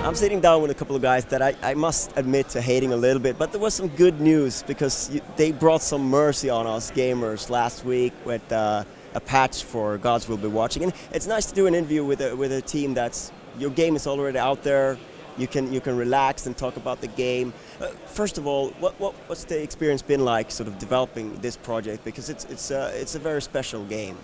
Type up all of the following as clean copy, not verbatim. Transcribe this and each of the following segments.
I'm sitting down with a couple of guys that I must admit to hating a little bit, but there was some good news because they brought some mercy on us gamers last week with a patch for Gods Will Be Watching. And it's nice to do an interview with a team that's, your game is already out there, you can relax and talk about the game. First of all, what's the experience been like sort of developing this project, because it's a very special game?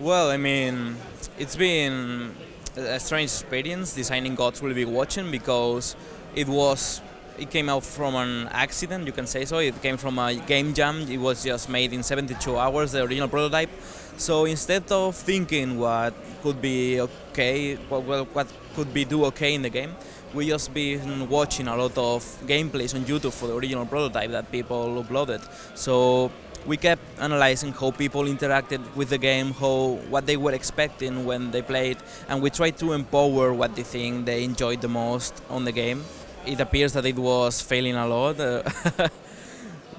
Well, I mean, it's been a strange experience designing Gods Will Be Watching, because it came out from an accident, you can say so. It came from a game jam. It was just made in 72 hours, the original prototype. So instead of thinking what could be okay, what could be do okay in the game, we just been watching a lot of gameplays on YouTube for the original prototype that people uploaded. So we kept analyzing how people interacted with the game, what they were expecting when they played, and we tried to empower what they think they enjoyed the most on the game. It appears that it was failing a lot,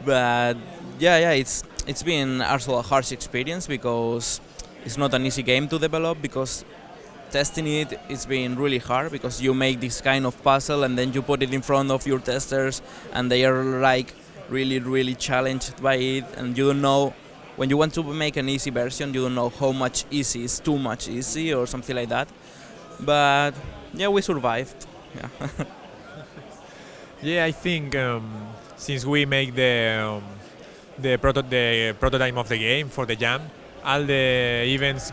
but yeah, it's been also a harsh experience because it's not an easy game to develop, because testing it's been really hard, because you make this kind of puzzle and then you put it in front of your testers and they are like really challenged by it, and you don't know, when you want to make an easy version, you don't know how much easy is too much easy or something like that. But yeah, we survived. Yeah. Yeah, I think since we make the prototype of the game for the jam, all the events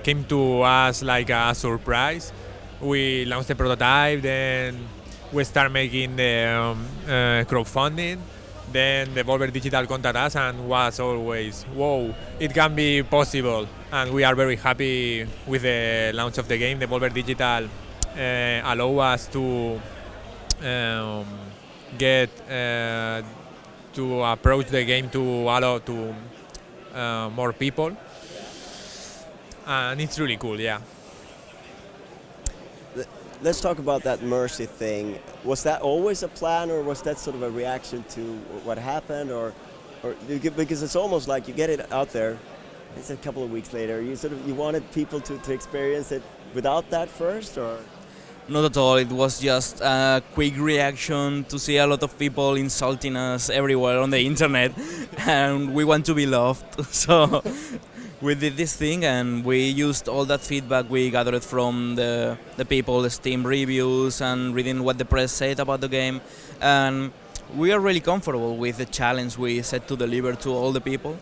came to us like a surprise. We launched the prototype, then we start making the crowdfunding, then Devolver Digital contacted us and was always, whoa, it can be possible. And we are very happy with the launch of the game. Devolver Digital allow us to get to approach the game to allow to more people. And it's really cool, yeah. Let's talk about that mercy thing. Was that always a plan, or was that sort of a reaction to what happened, or because it's almost like you get it out there, it's a couple of weeks later. You wanted people to experience it without that first, or? Not at all. It was just a quick reaction to see a lot of people insulting us everywhere on the internet, and we want to be loved. So we did this thing, and we used all that feedback we gathered from the people, the Steam reviews, and reading what the press said about the game. And we are really comfortable with the challenge we set to deliver to all the people.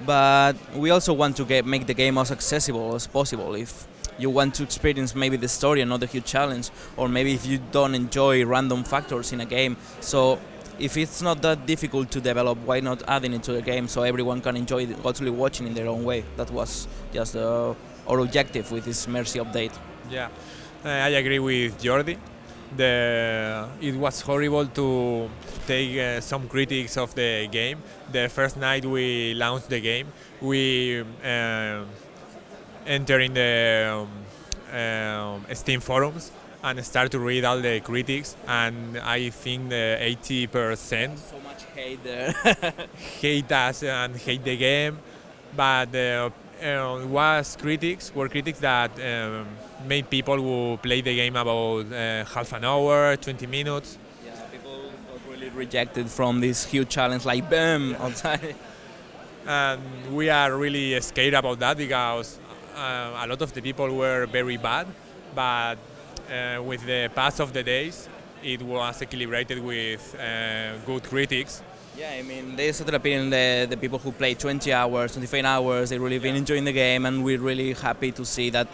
But we also want to make the game as accessible as possible. If you want to experience maybe the story and not the huge challenge, or maybe if you don't enjoy random factors in a game. So if it's not that difficult to develop, why not adding it to the game so everyone can enjoy Gods Will Be Watching in their own way? That was just our objective with this Mercy update. Yeah, I agree with Jordi. It was horrible to take some critics of the game. The first night we launched the game, we enter in the Steam forums and start to read all the critics, and I think the 80% so much hate there. hate us and hate the game, but were critics that made people who play the game about half an hour, 20 minutes. Yeah, people got really rejected from this huge challenge like BAM outside. And we are really scared about that, because a lot of the people were very bad, but with the pass of the days, it was equilibrated with good critics. Yeah, I mean, they started appearing the people who play 20 hours, 25 hours, they really been enjoying the game, and we're really happy to see that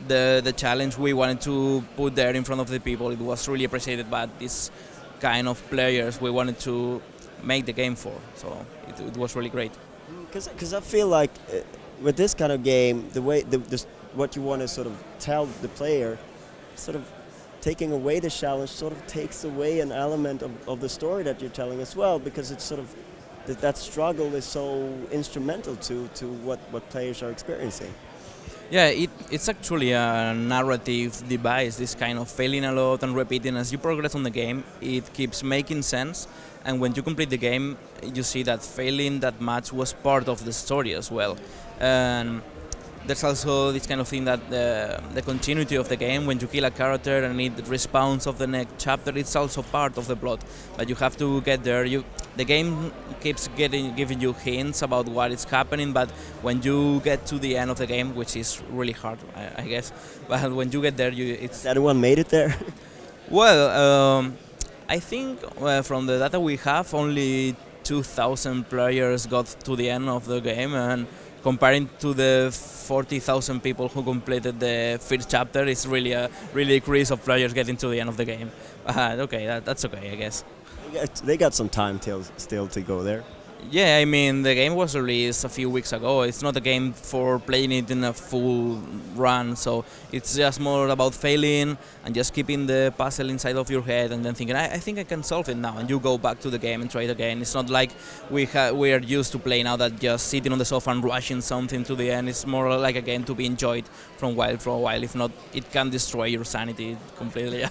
the challenge we wanted to put there in front of the people, it was really appreciated by this kind of players we wanted to make the game for, so it was really great. Because I feel like with this kind of game, the way what you want to sort of tell the player, sort of taking away the challenge sort of takes away an element of the story that you're telling as well, because it's sort of that struggle is so instrumental to what players are experiencing. Yeah, it's actually a narrative device, this kind of failing a lot and repeating. As you progress on the game, it keeps making sense, and when you complete the game, you see that failing that much was part of the story as well. And there's also this kind of thing that the continuity of the game, when you kill a character and it respawns of the next chapter, it's also part of the plot. But you have to get there. The game keeps giving you hints about what is happening, but when you get to the end of the game, which is really hard, I guess, but when you get there, it's... Has anyone made it there? Well, I think from the data we have, only 2,000 players got to the end of the game, and comparing to the 40,000 people who completed the first chapter, it's really a increase of players getting to the end of the game. Okay, that's okay, I guess. They got some time still to go there. Yeah, I mean, the game was released a few weeks ago. It's not a game for playing it in a full run, so it's just more about failing and just keeping the puzzle inside of your head and then thinking, I think I can solve it now, and you go back to the game and try it again. It's not like we are used to play now, that just sitting on the sofa and rushing something to the end. It's more like a game to be enjoyed for a while. If not, it can destroy your sanity completely.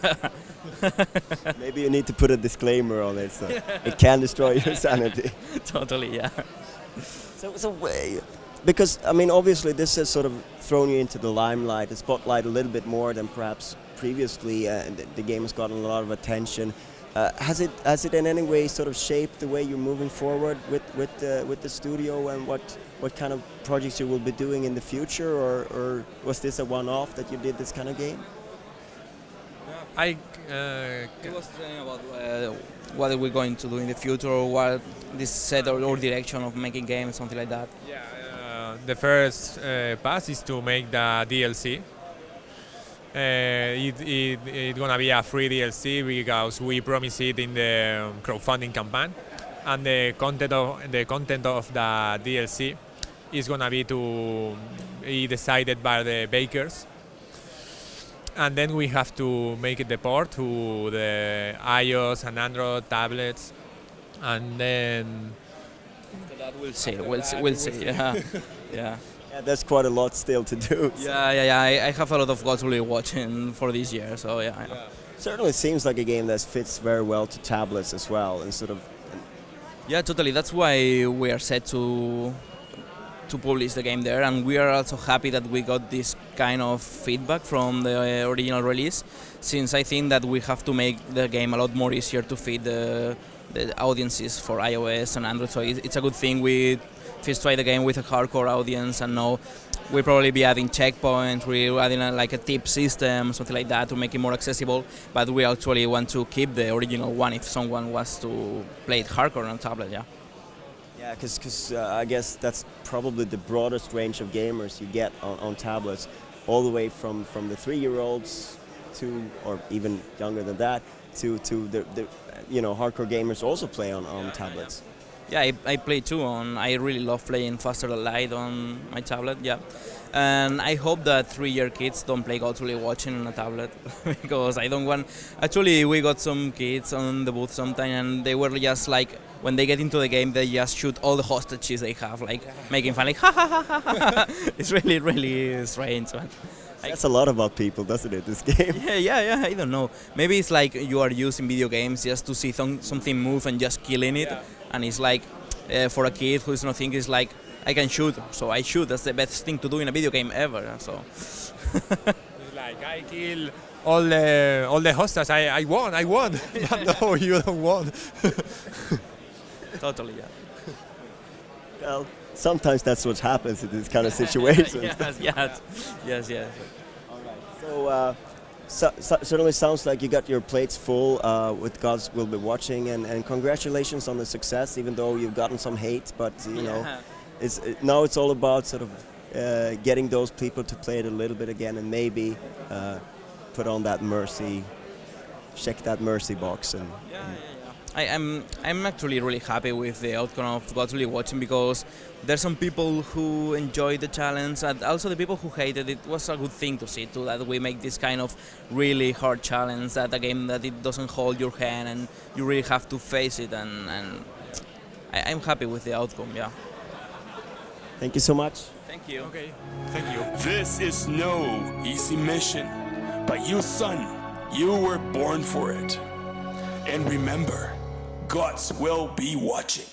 Maybe you need to put a disclaimer on it, so it can destroy your sanity. Totally, yeah. So because, I mean, obviously this has sort of thrown you into the limelight, the spotlight a little bit more than perhaps previously. The game has gotten a lot of attention. Has it in any way sort of shaped the way you're moving forward with the studio, and what kind of projects you will be doing in the future, or was this a one-off that you did this kind of game? He was saying about what are we going to do in the future, or what this set or direction of making games, something like that. Yeah, the first pass is to make the DLC. It's gonna be a free DLC because we promised it in the crowdfunding campaign, and the content of the DLC is gonna be decided by the bakers. And then we have to make the port to the iOS and Android tablets, and then after that we'll see. Yeah. Yeah, that's quite a lot still to do. Yeah. I have a lot of goals to be watching for this year, so yeah. Certainly seems like a game that fits very well to tablets as well, and sort of. Yeah, totally. That's why we are set to publish the game there, and we are also happy that we got this kind of feedback from the original release, since I think that we have to make the game a lot more easier to feed the audiences for iOS and Android. So it's a good thing we first try the game with a hardcore audience, and now we'll probably be adding checkpoints, we're adding a tip system, something like that, to make it more accessible. But we actually want to keep the original one if someone wants to play it hardcore on a tablet. Yeah, because I guess that's probably the broadest range of gamers you get on tablets, all the way from the 3-year-olds to, or even younger than that, to the hardcore gamers also play on tablets. Yeah, I play too. I really love playing Faster Than Light on my tablet. Yeah, and I hope that 3-year kids don't play God Really Watching on a tablet, because I don't want. Actually, we got some kids on the booth sometime, and they were just like, when they get into the game, they just shoot all the hostages they have, like making fun, like ha ha ha ha ha. It's really strange. But that's a lot about people, doesn't it? This game. Yeah. I don't know. Maybe it's like you are using video games just to see something move and just killing it, and it's like for a kid who's not thinking, it's like, I can shoot, so I shoot. That's the best thing to do in a video game ever. So. It's like, I kill all the hostages. I won. But no, you don't won. Totally, yeah. Well, sometimes that's what happens in these kind of situations. Yes. All right. So certainly sounds like you got your plates full with Gods Will Be Watching, and congratulations on the success, even though you've gotten some hate. But now it's all about sort of getting those people to play it a little bit again, and maybe put on that mercy, check that mercy box, and. I'm actually really happy with the outcome of God's Really Watching, because there's some people who enjoyed the challenge, and also the people who hated it. Was a good thing to see too, that we make this kind of really hard challenge, that a game that it doesn't hold your hand and you really have to face it, and I'm happy with the outcome. Yeah. Thank you so much. Thank you. Okay, thank you. This is no easy mission, but you, son, you were born for it. And remember, gods will be watching.